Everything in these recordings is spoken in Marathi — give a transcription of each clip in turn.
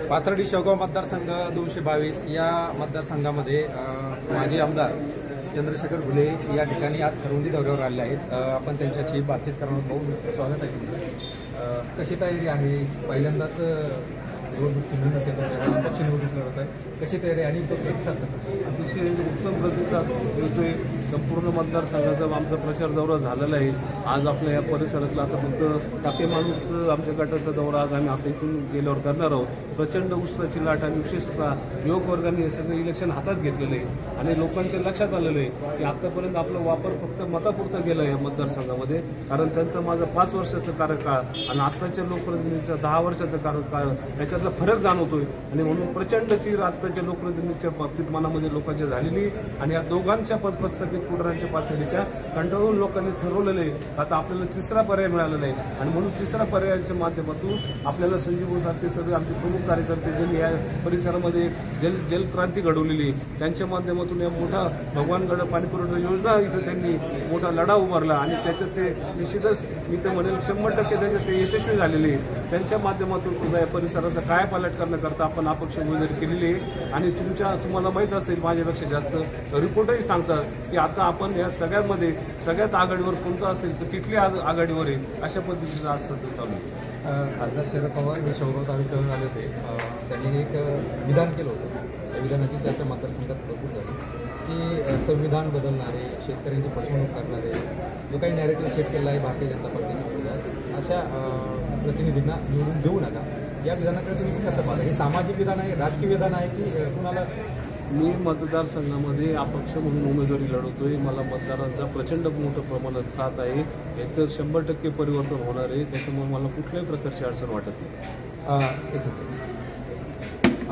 पाथर्डी शेवगाव मतदारसंघ 222 या मतदारसंघामध्ये माजी आमदार चंद्रशेखर घुले या ठिकाणी आज खरवंदी दौऱ्यावर आले आहेत। आपण त्यांच्याशी बातचीत करणार आहोत। स्वागत आहे तुमचं। कशी तयारी आहे? पहिल्यांदाच निवडणूक चिन्ह नसेल पक्ष निवडणूक लढत आहे, कशी तयारी आणि तो प्रतिसाद कसा? अतिशय उत्तम प्रतिसाद मिळतोय। संपूर्ण मतदारसंघाचा आमचा प्रचार दौरा झालेला आहे। आज आपल्या या परिसरातला आता फक्त टाके माणूस आमच्या गटाचा दौरा आज आम्ही आता इथून गेल्यावर करणार आहोत। प्रचंड उत्साहाची लाट आणि विशेषतः युवक वर्गाने हे सगळं इलेक्शन हातात घेतलेलं आहे आणि लोकांच्या लक्षात आलेलं आहे की आतापर्यंत आपला वापर फक्त मतापुरता गेला या मतदारसंघामध्ये, कारण त्यांचा माझा 5 वर्षाचा कार्यकाळ आणि आत्ताच्या लोकप्रतिनिधीचा 10 वर्षाचा कार्यकाळ याच्यातला फरक जाणवतोय आणि म्हणून प्रचंड चीर आत्ताच्या लोकप्रतिनिधीच्या बाबतीत मनामध्ये लोकांच्या झालेली आणि या दोघांच्या प्रस्थापित पुढाऱ्यांच्या पातळीच्या कंटाळून लोकांनी ठरवलेलं आहे आता आपल्याला तिसरा पर्याय मिळालेला आहे आणि म्हणून तिसरा पर्यायाच्या माध्यमातून आपल्याला संजीव भाऊ सारखे सगळे आमचे प्रमुख कार्यकर्ते ज्यांनी या परिसरामध्ये जलक्रांती घडवलेली त्यांच्या माध्यमातून या मोठा भगवानगड पाणीपुरवठा योजना इथं त्यांनी मोठा लढा उभारला आणि त्याच्यात ते निश्चितच मी तर म्हणेल 100% त्याच्यात ते यशस्वी झालेले। त्यांच्या माध्यमातून सुद्धा या परिसराचा कायापालट करण्याकरता आपण अपक्ष उमेदवारी केलेली आहे आणि तुम्हाला माहीत असेल माझ्यापेक्षा जास्त रिपोर्टही सांगतात की आता आपण या सगळ्यांमध्ये सगळ्यात आघाडीवर कोणतं असेल तर किटली आघाडीवर आहे अशा पद्धतीचं आज सध्या चालू आहे। खासदार शरद पवार हे शेवगाव तालुक्यावर आले होते। त्यांनी एक विधान केलं होतं, त्या विधानाची चर्चा मतदारसंघात भरपूर झाली की संविधान बदलणारे, शेतकऱ्यांची फसवणूक करणारे जो काही नॅरेटिव्ह सेट केला आहे भारतीय जनता पार्टीच्या विरोधात अशा प्रतिनिधींना निवडून देऊ नका, या विधानाकडे तुम्ही कसं पाहिलं? हे सामाजिक विधान आहे, राजकीय विधान आहे की कुणाला? मी मतदारसंघामध्ये अपक्ष म्हणून उमेदवारी लढवतोय। मला मतदारांचा प्रचंड मोठ्या प्रमाणात साथ आहे, याचं 100% परिवर्तन होणार आहे, त्याच्यामुळे मला कुठल्याही प्रकारची अडचण वाटत नाही।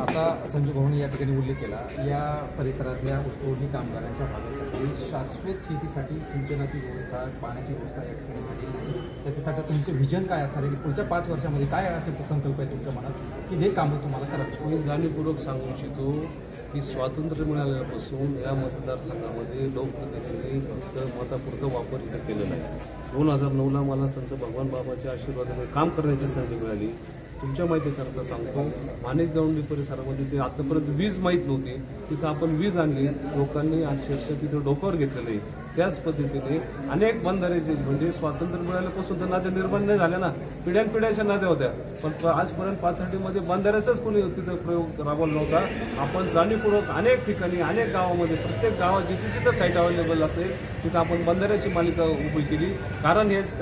आता संजू भाऊंनी या ठिकाणी उल्लेख केला या परिसरातल्या ऊसतोडणी कामगारांच्या भागासाठी शाश्वत शेतीसाठी सिंचनाची व्यवस्था, पाण्याची व्यवस्था या ठिकाणी झालेली नाही। त्याच्यासाठी तुमचं व्हिजन काय असणार आहे की पुढच्या 5 वर्षामध्ये काय असे संकल्प आहे तुमच्या मनात की जे कामं तुम्हाला करायची? मी जाणीवपूर्वक सांगू इच्छितो की स्वातंत्र्य मिळाल्यापासून या मतदारसंघामध्ये लोकप्रतिनिधी फक्त मतापुरतं वापर इथं केलेला आहे। 2009ला मला संत भगवान बाबाच्या आशीर्वादाने काम करण्याची संधी मिळाली। तुमच्या माहितीकरता सांगतो, माणिक दौंडी परिसरामध्ये ते आतापर्यंत वीज माहीत नव्हती, तिथं आपण वीज आणली, लोकांनी अक्षरशः तिथं डोक्यावर घेतलेलं आहे। त्याच पद्धतीने अनेक बंधाऱ्याचे म्हणजे स्वातंत्र्य मिळाल्यापासून तर नद्या निर्माण नाही झाल्या ना, पिढ्यानपिढ्याच्या नद्या होत्या, पण आजपर्यंत पाथर्डीमध्ये बंधाऱ्याचाच कोणी तिथं प्रयोग राबवला नव्हता। आपण जाणीवपूर्वक अनेक ठिकाणी अनेक गावामध्ये प्रत्येक गावात जिथं साईट अवेलेबल असेल तिथं आपण बंधाऱ्याची मालिका उभी केली, कारण हेच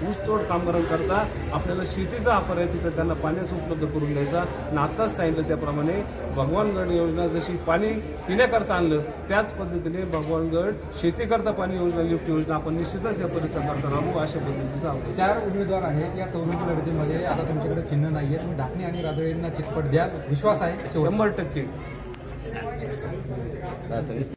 ऊसतोड कामगारांकरता आपल्याला शेतीचा वापर आहे तिथं त्यांना पाण्याचं उपलब्ध करून द्यायचा आणि आताच सांगितलं त्याप्रमाणे भगवानगड योजना जशी पाणी पिण्याकरता आणलं त्याच पद्धतीने भगवानगड शेतीकरता पाणी योजना, लिफ्ट योजना आपण निश्चितच या परिसरात राबवू अशा पद्धतीचं आहे। 4 उमेदवार आहेत या चौरंगी लढतीमध्ये, आता तुमच्याकडे चिन्ह नाहीये, तुम्ही ढाकणे आणि राजळेंना चितपट द्याल, विश्वास आहे? 100%।